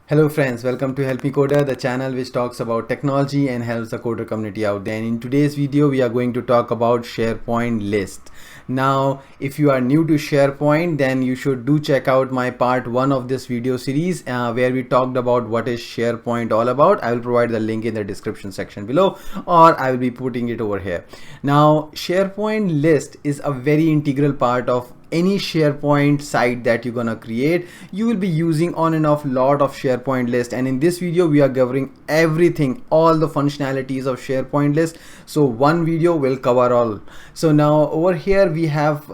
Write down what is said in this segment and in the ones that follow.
Hello friends, welcome to Help Me Coder, the channel which talks about technology and helps the coder community out there. And in today's video, we are going to talk about SharePoint list. Now, if you are new to SharePoint, then you should do check out my part 1 of this video series where we talked about what is SharePoint all about. I will provide the link in the description section below, or I will be putting it over here. Now, SharePoint list is a very integral part of any SharePoint site that you're gonna create. You will be using on and off lot of SharePoint list, and in this video we are covering everything, all the functionalities of SharePoint list. So one video will cover all. So now over here we have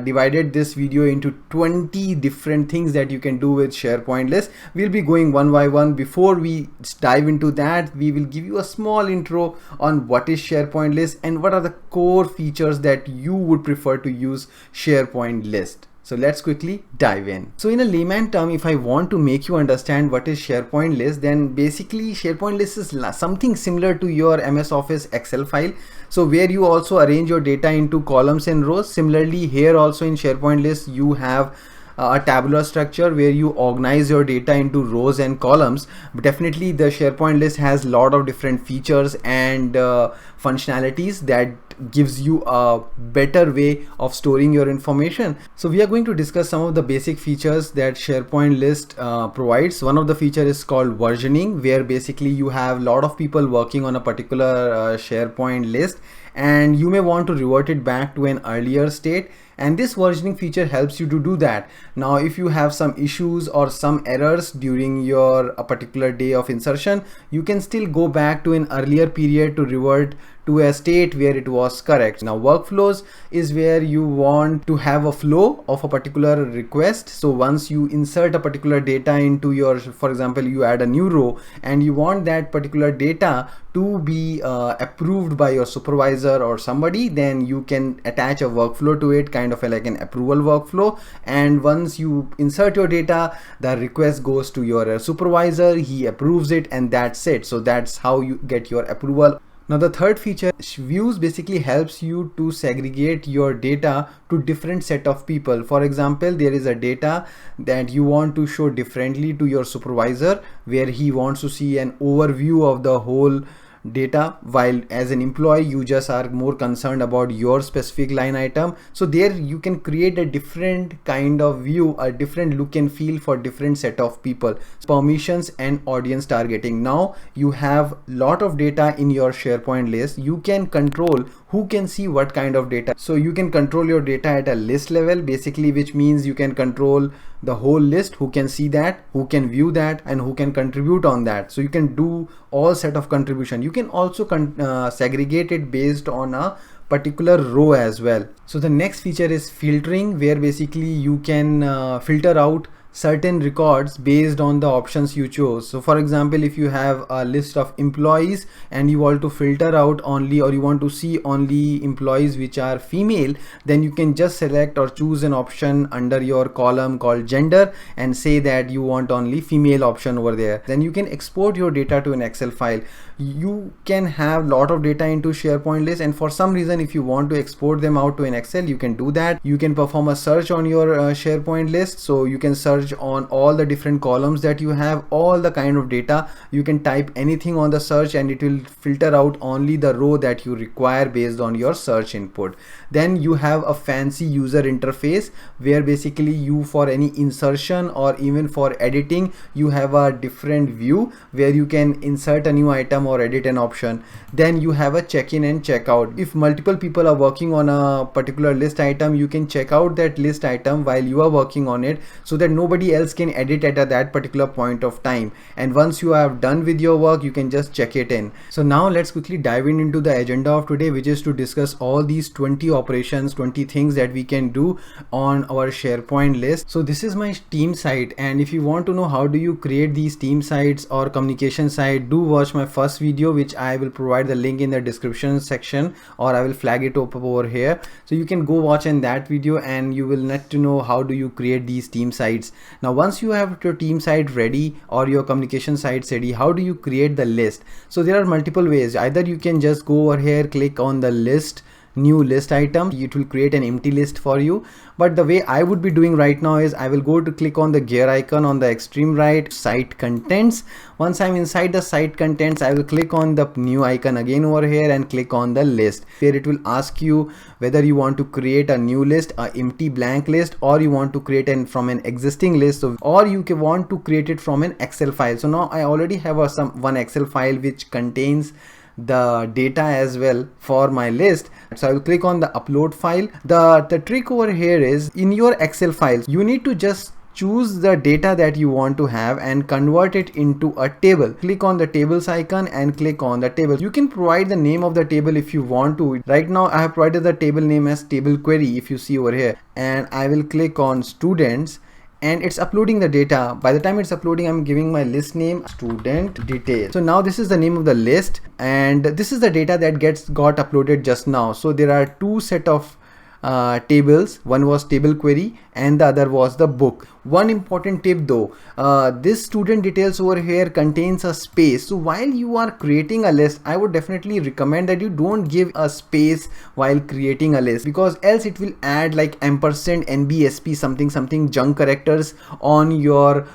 divided this video into 20 different things that you can do with SharePoint list. We'll be going one by one. Before we dive into that, we will give you a small intro on what is SharePoint list and what are the core features that you would prefer to use SharePoint list. So let's quickly dive in. So in a layman term, if I want to make you understand what is SharePoint list, then basically SharePoint list is something similar to your MS Office Excel file. So where you also arrange your data into columns and rows. Similarly here also in SharePoint list, you have a tabular structure where you organize your data into rows and columns. But definitely the SharePoint list has a lot of different features and functionalities that gives you a better way of storing your information. So we are going to discuss some of the basic features that SharePoint list provides. One of the feature is called versioning, where basically you have a lot of people working on a particular SharePoint list, and you may want to revert it back to an earlier state, and this versioning feature helps you to do that. Now if you have some issues or some errors during your a particular day of insertion, you can still go back to an earlier period to revert to a state where it was correct. Now workflows is where you want to have a flow of a particular request. So once you insert a particular data into your, for example, you add a new row and you want that particular data to be approved by your supervisor or somebody, then you can attach a workflow to it, kind of like an approval workflow. And once you insert your data, the request goes to your supervisor, he approves it, and that's it. So that's how you get your approval. Now the third feature, views, basically helps you to segregate your data to different set of people. For example, there is a data that you want to show differently to your supervisor, where he wants to see an overview of the whole data, while as an employee you just are more concerned about your specific line item. So there you can create a different kind of view, a different look and feel for different set of people. Permissions and audience targeting. Now you have lot of data in your SharePoint list. You can control who can see what kind of data. So you can control your data at a list level, basically, which means you can control the whole list, who can see that, who can view that, and who can contribute on that. So you can do all set of contribution. You can also segregate it based on a particular row as well. So the next feature is filtering, where basically you can filter out certain records based on the options you chose. So for example, if you have a list of employees and you want to filter out only, or you want to see only employees which are female, then you can just select or choose an option under your column called gender and say that you want only female option over there. Then you can export your data to an Excel file. You can have lot of data into SharePoint list, and for some reason if you want to export them out to an Excel, you can do that. You can perform a search on your SharePoint list. So you can search on all the different columns that you have, all the kind of data. You can type anything on the search and it will filter out only the row that you require based on your search input. Then you have a fancy user interface, where basically you, for any insertion or even for editing, you have a different view where you can insert a new item or edit an option. Then you have a check-in and check-out. If multiple people are working on a particular list item, you can check out that list item while you are working on it, so that nobody else can edit at that particular point of time. And once you have done with your work, you can just check it in. So now let's quickly dive into the agenda of today, which is to discuss all these 20 operations, 20 things that we can do on our SharePoint list. So this is my team site, and if you want to know how do you create these team sites or communication site, do watch my first video, which I will provide the link in the description section, or I will flag it up over here. So you can go watch in that video and you will get to know how do you create these team sites. Now once you have your team site ready or your communication site ready, how do you create the list? So there are multiple ways. Either you can just go over here, click on the list new list item, it will create an empty list for you. But the way I would be doing right now is I will go to click on the gear icon on the extreme right, site contents. Once I'm inside the site contents, I will click on the new icon again over here and click on the list. Here it will ask you whether you want to create a new list, a empty blank list, or you want to create from an existing list, or you can want to create it from an Excel file. So now I already have one Excel file which contains the data as well for my list. So I will click on the upload file. The trick over here is, in your Excel files you need to just choose the data that you want to have and convert it into a table. Click on the tables icon and click on the table. You can provide the name of the table if you want to. Right now I have provided the table name as table query, if you see over here, and I will click on students and it's uploading the data. By the time it's uploading, I'm giving my list name student details. So now this is the name of the list and this is the data that got uploaded just now. So there are two set of tables. One was table query and the other was the book. One important tip though, this student details over here contains a space. So while you are creating a list, I would definitely recommend that you don't give a space while creating a list, because else it will add like ampersand, NBSP, something junk characters on your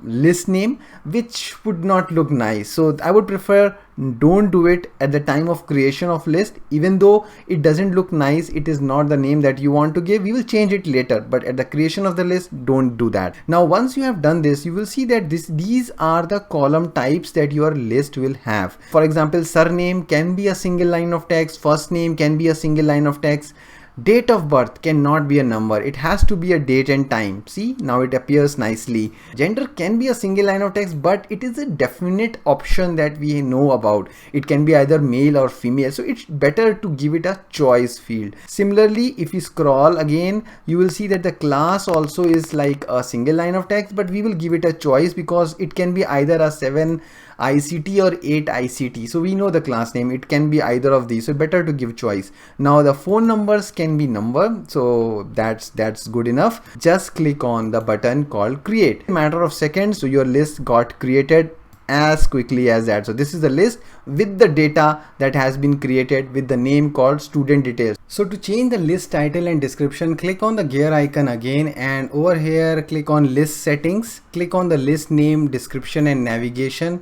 list name, which would not look nice. So I would prefer don't do it at the time of creation of list. Even though it doesn't look nice, it is not the name that you want to give, we will change it later, but at the creation of the list, don't do that. Now once you have done this, you will see that these are the column types that your list will have. For example, surname can be a single line of text, first name can be a single line of text, date of birth cannot be a number, it has to be a date and time. See, now it appears nicely. Gender can be a single line of text, but it is a definite option that we know about. It can be either male or female, so it's better to give it a choice field. Similarly, if you scroll again, you will see that the class also is like a single line of text, but we will give it a choice because it can be either a 7 ICT or 8 ICT. So we know the class name, it can be either of these, so better to give choice. Now the phone numbers can be number, so that's good enough. Just click on the button called create. In a matter of seconds, so your list got created as quickly as that. So this is the list with the data that has been created with the name called student details. So to change the list title and description, click on the gear icon again and over here click on list settings, click on the list name, description and navigation.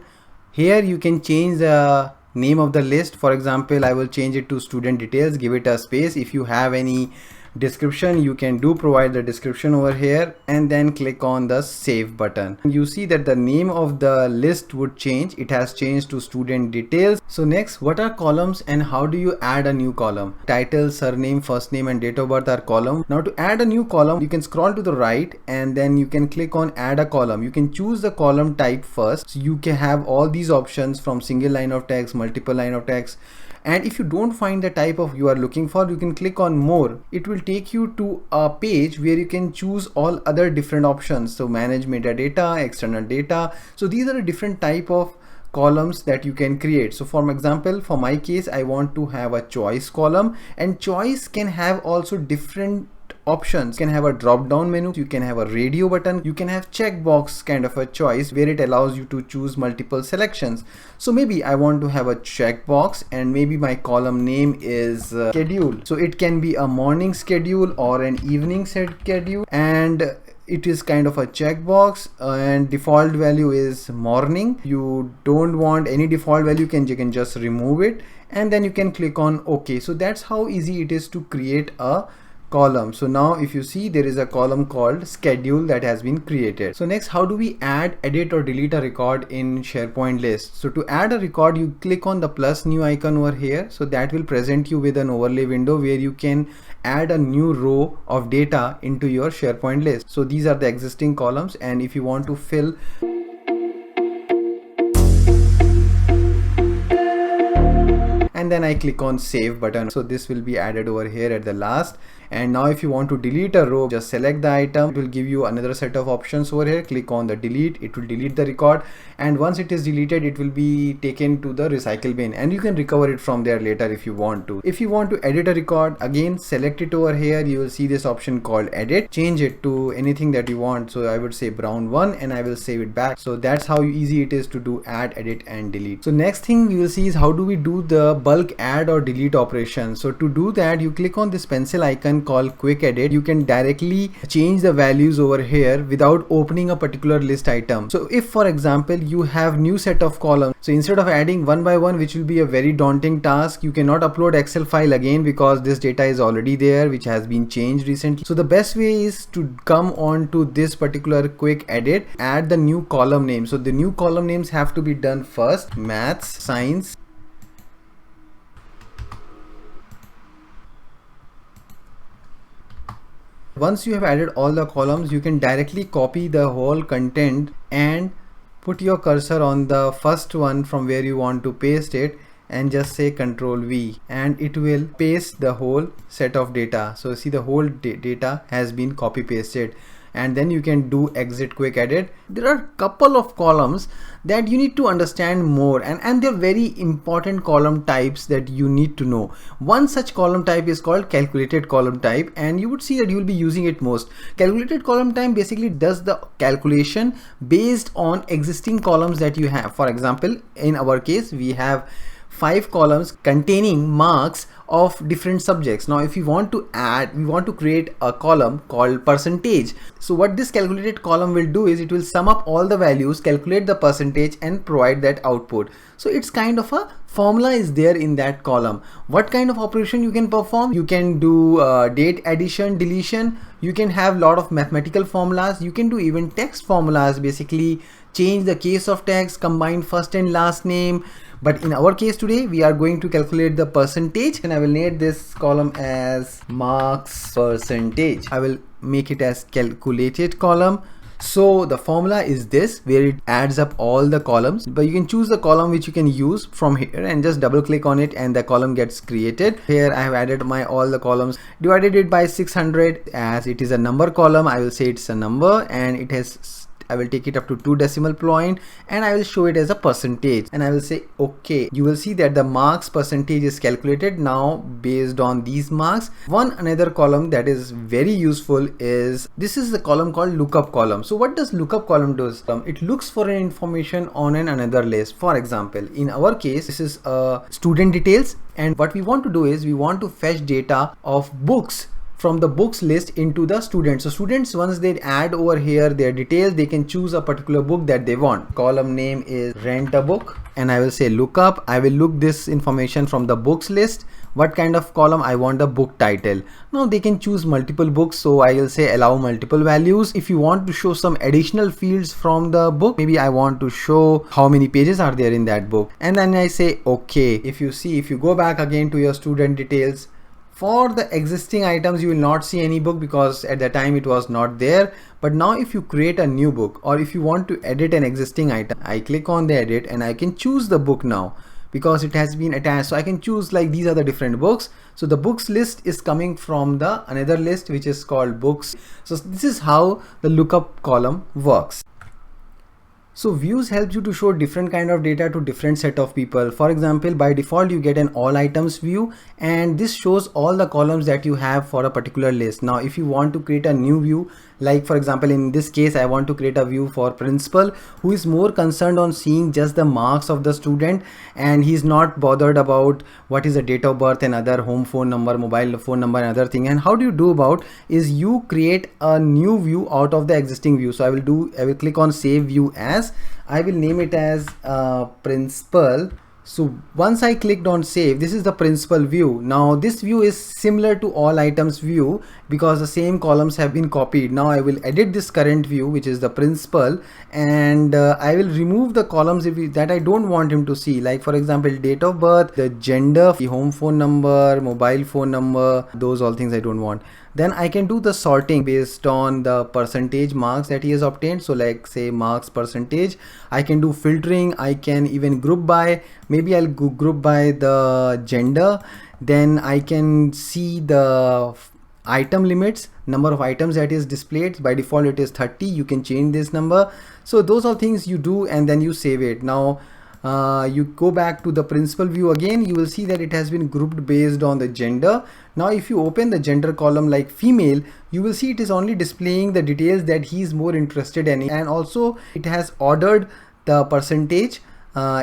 Here you can change the name of the list. For example, I will change it to student details, give it a space. If you have any description, you can provide the description over here and then click on the save button. You see that the name of the list would change. It has changed to student details. So next, what are columns and how do you add a new column? Title, surname, first name and date of birth are column. Now to add a new column, you can scroll to the right and then you can click on add a column. You can choose the column type first. So you can have all these options from single line of text, multiple line of text. And if you don't find the type of you are looking for, you can click on more. It will take you to a page where you can choose all other different options. So manage metadata, external data. So these are a different type of columns that you can create. So for example, for my case, I want to have a choice column, and choice can have also different options. You can have a drop down menu, you can have a radio button, you can have checkbox kind of a choice where it allows you to choose multiple selections. So maybe I want to have a checkbox and maybe my column name is schedule. So it can be a morning schedule or an evening schedule, and it is kind of a checkbox and default value is morning. You don't want any default value, you can just remove it and then you can click on OK. So that's how easy it is to create a column. So now if you see, there is a column called schedule that has been created. So next, how do we add, edit or delete a record in SharePoint list? So to add a record, you click on the plus new icon over here. So that will present you with an overlay window where you can add a new row of data into your SharePoint list. So these are the existing columns, and if you want to fill, and then I click on save button. So this will be added over here at the last, And now if you want to delete a row, just select the item. It will give you another set of options over here. Click on the delete. It will delete the record, and once it is deleted, it will be taken to the recycle bin, and you can recover it from there later if you want to. If you want to edit a record, again select it over here. You will see this option called edit. Change it to anything that you want. So I would say brown one, and I will save it back. So that's how easy it is to do add, edit and delete. So next thing we will see is how do we do the bulk add or delete operation. So to do that, you click on this pencil icon called quick edit. You can directly change the values over here without opening a particular list item. So if for example you have new set of columns, so instead of adding one by one, which will be a very daunting task, you cannot upload Excel file again because this data is already there, which has been changed recently. So the best way is to come on to this particular quick edit, add the new column name. So the new column names have to be done first: maths, science, once you have added all the columns, you can directly copy the whole content and put your cursor on the first one from where you want to paste it, and just say Ctrl V, and it will paste the whole set of data. So see, the whole data has been copy pasted, and then you can do exit quick edit. There are a couple of columns that you need to understand more, and they're very important column types that you need to know. One such column type is called calculated column type, and you would see that you will be using it most. Calculated column type basically does the calculation based on existing columns that you have. For example, in our case, we have 5 columns containing marks of different subjects. Now if you want to add, we want to create a column called percentage. So what this calculated column will do is it will sum up all the values, calculate the percentage and provide that output. So it's kind of a formula is there in that column. What kind of operation you can perform? You can do date addition, deletion. You can have lot of mathematical formulas. You can do even text formulas, basically change the case of text, combine first and last name. But in our case today, we are going to calculate the percentage, and I will name this column as marks percentage. I will make it as calculated column. So the formula is this, where it adds up all the columns, but you can choose the column which you can use from here and just double click on it, and the column gets created. Here I have added my all the columns, divided it by 600. As it is a number column, I will say it's a number, and it has, I will take it up to 2 decimal point, and I will show it as a percentage, and I will say okay. You will see that the marks percentage is calculated now based on these marks. One another column that is very useful is, this is the column called lookup column. So what does lookup column do? It looks for an information on another list. For example, in our case, this is student details, and what we want to do is we want to fetch data of books from the books list into the students. So students, once they add over here their details, they can choose a particular book that they want. Column name is rent a book, and I will say lookup. I will look this information from the books list. What kind of column? I want the book title. Now they can choose multiple books, so I will say allow multiple values. If you want to show some additional fields from the book, maybe I want to show how many pages are there in that book, and then I say okay. If you see, if you go back again to your student details, for the existing items you will not see any book because at that time it was not there. But now if you create a new book, or if you want to edit an existing item, I click on the edit and I can choose the book now because it has been attached. So I can choose, like, these are the different books. So the books list is coming from the another list which is called books. So this is how the lookup column works. So views helps you to show different kind of data to different set of people. For example, by default you get an all items view, and this shows all the columns that you have for a particular list. Now if you want to create a new view, like for example in this case I want to create a view for principal who is more concerned on seeing just the marks of the student, and he's not bothered about what is the date of birth and other home phone number, mobile phone number and other thing. And how do you do about is you create a new view out of the existing view. So I will click on save view as, I will name it as principal. So once I clicked on save, this is the principal view. Now this view is similar to all items view because the same columns have been copied. Now I will edit this current view, which is the principal, and I will remove the columns that I don't want him to see. Like for example, date of birth, the gender, the home phone number, mobile phone number, those all things I don't want. Then I can do the sorting based on the percentage marks that he has obtained. So like say marks percentage, I can do filtering. I can even group by, maybe I'll group by the gender. Then I can see the item limits, number of items that is displayed. By default it is 30. You can change this number. So those are things you do, and then you save it. Now you go back to the principal view again, you will see that it has been grouped based on the gender. Now if you open the gender column like female, you will see it is only displaying the details that he is more interested in, and also it has ordered the percentage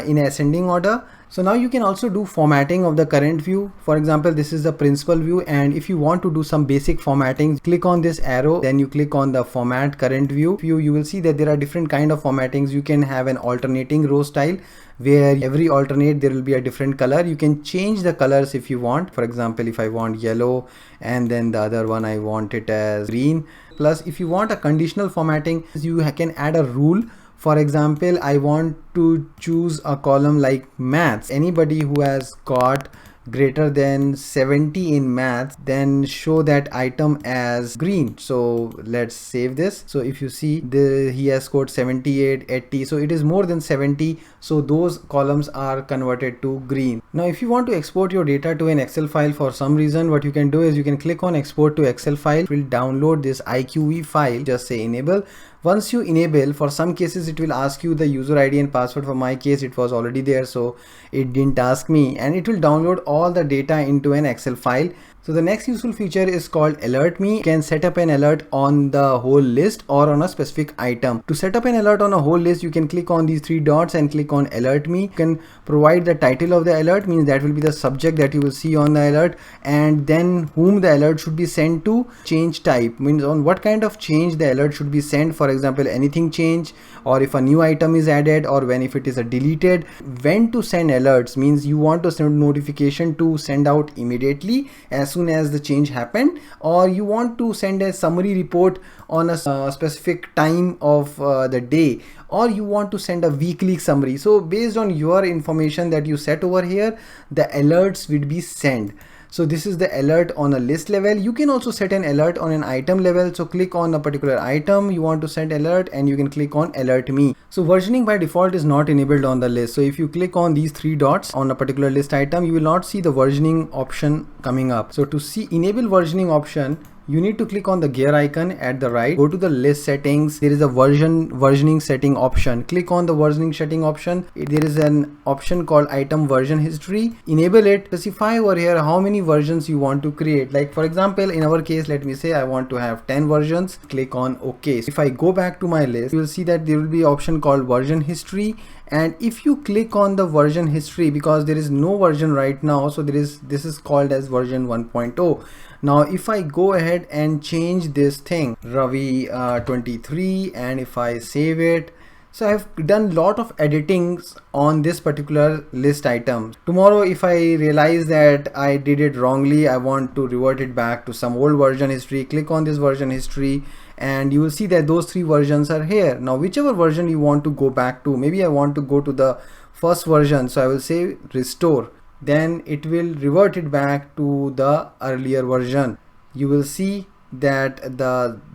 in ascending order. So now you can also do formatting of the current view. For example, this is the principal view, and if you want to do some basic formatting, click on this arrow, then you click on the format current view. You will see that there are different kind of formattings. You can have an alternating row style, where every alternate there will be a different color. You can change the colors if you want. For example, if I want yellow and then the other one I want it as green. Plus if you want a conditional formatting, you can add a rule. For example, I want to choose a column like maths. Anybody who has got greater than 70 in maths, then show that item as green. So let's save this. So if you see, he has scored 78, 80, so it is more than 70, so those columns are converted to green. Now if you want to export your data to an Excel file for some reason, what you can do is you can click on export to Excel file. It will download this IQV file. Just say enable. Once you enable, for some cases it will ask you the user ID and password. For my case it was already there, so it didn't ask me, and it will download all the data into an Excel file. So the next useful feature is called Alert Me. You can set up an alert on the whole list or on a specific item. To set up an alert on a whole list, you can click on these three dots and click on Alert Me. You can provide the title of the alert, means that will be the subject that you will see on the alert, and then whom the alert should be sent to. Change type means on what kind of change the alert should be sent. For example, anything change, or if a new item is added, or when if it is a deleted. When to send alerts means you want to send notification to send out immediately as soon as the change happened, or you want to send a summary report on a specific time of the day, or you want to send a weekly summary. So based on your information that you set over here, the alerts will be sent. So this is the alert on a list level. You can also set an alert on an item level. So click on a particular item you want to send alert, and you can click on Alert Me. So versioning by default is not enabled on the list. So if you click on these three dots on a particular list item, you will not see the versioning option coming up. So to see enable versioning option, you need to click on the gear icon at the right, go to the list settings. There is a versioning setting option. Click on the versioning setting option. There is an option called item version history. Enable it. Specify over here how many versions you want to create. Like for example, in our case, let me say I want to have 10 versions. Click on OK. If I go back to my list, you will see that there will be an option called version history. And if you click on the version history, because there is no version right now, so this is called as version 1.0. Now if I go ahead and change this thing, Ravi 23, and if I save it, so I've done lot of editings on this particular list item. Tomorrow if I realize that I did it wrongly, I want to revert it back to some old version history, click on this version history, and you will see that those three versions are here. Now whichever version you want to go back to, maybe I want to go to the first version, so I will say restore. Then it will revert it back to the earlier version. You will see that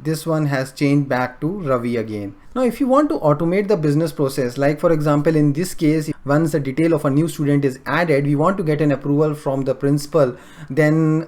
this one has changed back to Ravi again. Now if you want to automate the business process, like for example in this case, once the detail of a new student is added, we want to get an approval from the principal, then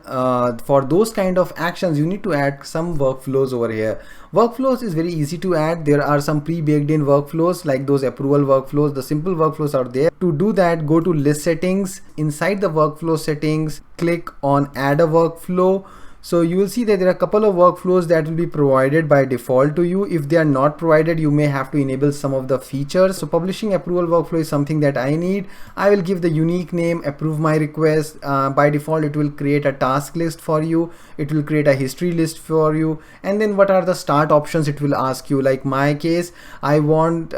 for those kind of actions you need to add some workflows over here. Workflows is very easy to add. There are some pre-baked in workflows like those approval workflows. The simple workflows are there. To do that, go to list settings. Inside the workflow settings, click on add a workflow. So you will see that there are a couple of workflows that will be provided by default to you. If they are not provided, you may have to enable some of the features. So publishing approval workflow is something that I need. I will give the unique name, approve my request. By default, it will create a task list for you. It will create a history list for you. And then what are the start options it will ask you. Like my case, I want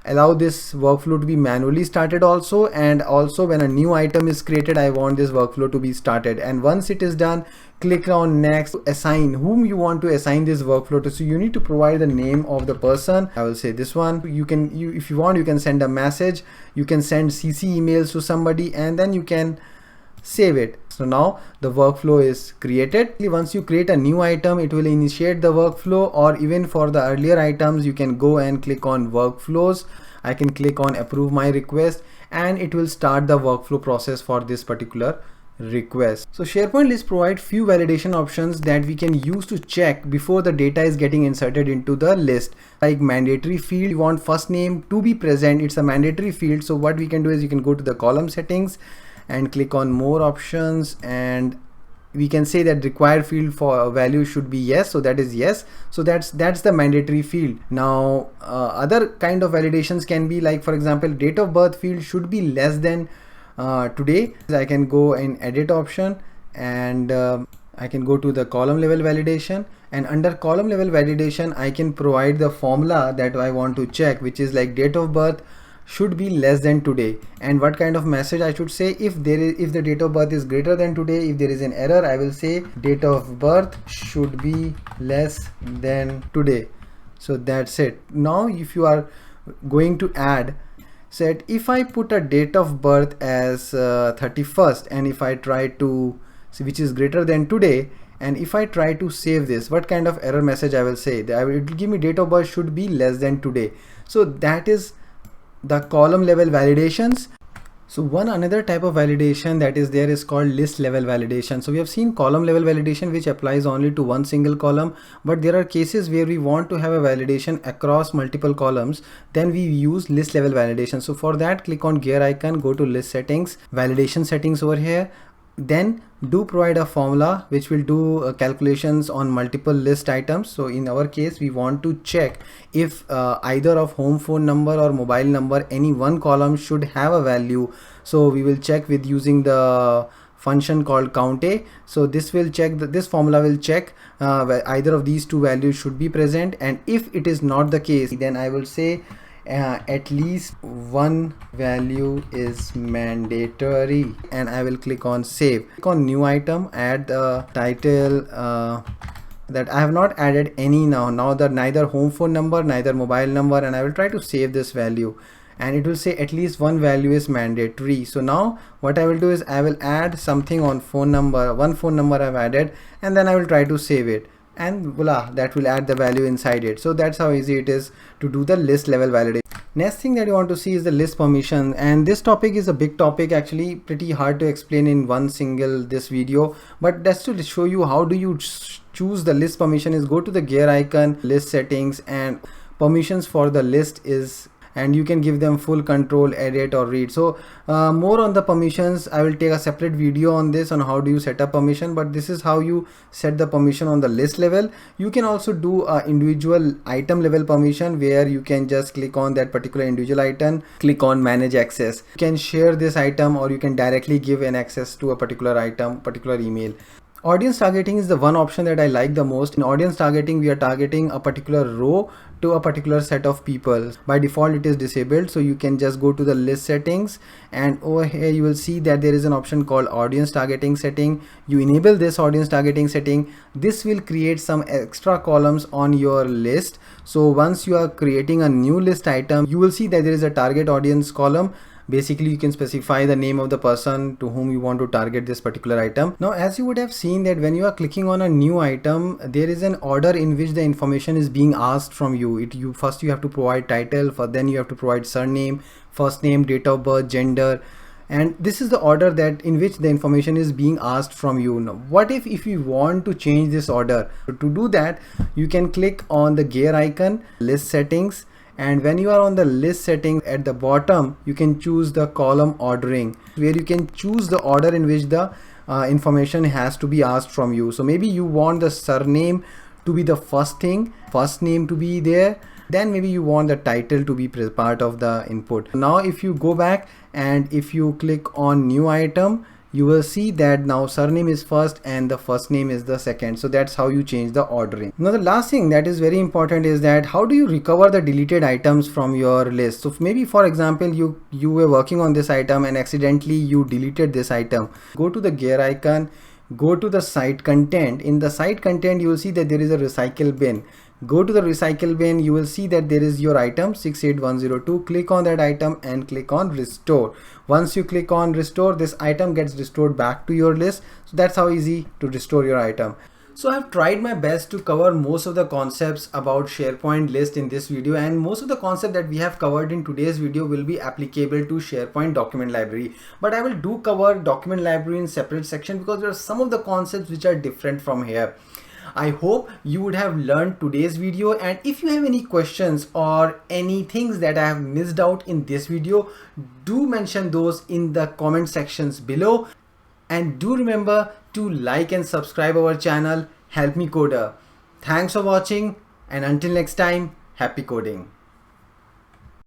allow this workflow to be manually started also, and also when a new item is created, I want this workflow to be started. And once it is done, click on next. Assign whom you want to assign this workflow to. So you need to provide the name of the person. I will say this one. If you want, you can send a message, you can send CC emails to somebody, and then you can save it. So now the workflow is created. Once you create a new item, it will initiate the workflow, or even for the earlier items, you can go and click on workflows. I can click on approve my request, and it will start the workflow process for this particular request. So SharePoint list provide few validation options that we can use to check before the data is getting inserted into the list. Like mandatory field, you want first name to be present, it's a mandatory field. So what we can do is you can go to the column settings and click on more options, and we can say that required field for value should be yes, so that is yes. So that's the mandatory field. Now other kind of validations can be like, for example, date of birth field should be less than today. I can go in edit option, and I can go to the column level validation, and under column level validation I can provide the formula that I want to check, which is like date of birth should be less than today, and what kind of message I should say. If the date of birth is greater than today, if there is an error, I will say date of birth should be less than today. So that's it. Now if you are going to add, said if I put a date of birth as 31st, and if I try to, which is greater than today, and if I try to save this, what kind of error message I will say? It will give me date of birth should be less than today. So that is the column level validations. So one another type of validation that is there is called list level validation. So we have seen column level validation, which applies only to one single column, but there are cases where we want to have a validation across multiple columns, then we use list level validation. So for that, click on gear icon, go to list settings, validation settings over here, then do provide a formula which will do calculations on multiple list items. So in our case, we want to check if either of home phone number or mobile number, any one column should have a value. So we will check with using the function called count a. So this will check this formula will check either of these two values should be present, and if it is not the case, then I will say at least one value is mandatory, and I will click on save. Click on new item, add the title that I have not added any now that neither home phone number, neither mobile number, and I will try to save this value, and it will say at least one value is mandatory. So now what I will do is I will add something on phone number, one phone number I've added, and then I will try to save it, and voila, that will add the value inside it. So that's how easy it is to do the list level validation. Next thing that you want to see is the list permission, and this topic is a big topic, actually pretty hard to explain in one single this video, but just to show you how do you choose the list permission is go to the gear icon, list settings, and permissions for the list is, and you can give them full control, edit or read. So more on the permissions, I will take a separate video on this, on how do you set up permission, but this is how you set the permission on the list level. You can also do a individual item level permission, where you can just click on that particular individual item, click on manage access. You can share this item, or you can directly give an access to a particular item, particular email. Audience targeting is the one option that I like the most. In audience targeting, we are targeting a particular row to a particular set of people. By default it is disabled, so you can just go to the list settings, and over here you will see that there is an option called audience targeting setting. You enable this audience targeting setting, this will create some extra columns on your list. So once you are creating a new list item, you will see that there is a target audience column. Basically you can specify the name of the person to whom you want to target this particular item. Now as you would have seen that when you are clicking on a new item, there is an order in which the information is being asked from you. First you have to provide title, then you have to provide surname, first name, date of birth, gender, and this is the order that in which the information is being asked from you. Now what if you want to change this order? So to do that, you can click on the gear icon, list settings, and when you are on the list setting at the bottom, you can choose the column ordering, where you can choose the order in which the information has to be asked from you. So maybe you want the surname to be the first thing, first name to be there, then maybe you want the title to be part of the input. Now if you go back and if you click on new item, you will see that now surname is first and the first name is the second. So that's how you change the ordering. Now the last thing that is very important is that how do you recover the deleted items from your list? So maybe for example you were working on this item and accidentally you deleted this item. Go to the gear icon, go to the site content. In the site content you will see that there is a recycle bin. Go to the recycle bin, you will see that there is your item 68102. Click on that item and click on restore. Once you click on restore, this item gets restored back to your list. So that's how easy to restore your item. So I've tried my best to cover most of the concepts about SharePoint list in this video, and most of the concepts that we have covered in today's video will be applicable to SharePoint document library. But I will do cover document library in separate section because there are some of the concepts which are different from here. I hope you would have learned today's video, and if you have any questions or any things that I have missed out in this video, do mention those in the comment sections below. And do remember to like and subscribe our channel, Help Me Coder. Thanks for watching, and until next time, happy coding.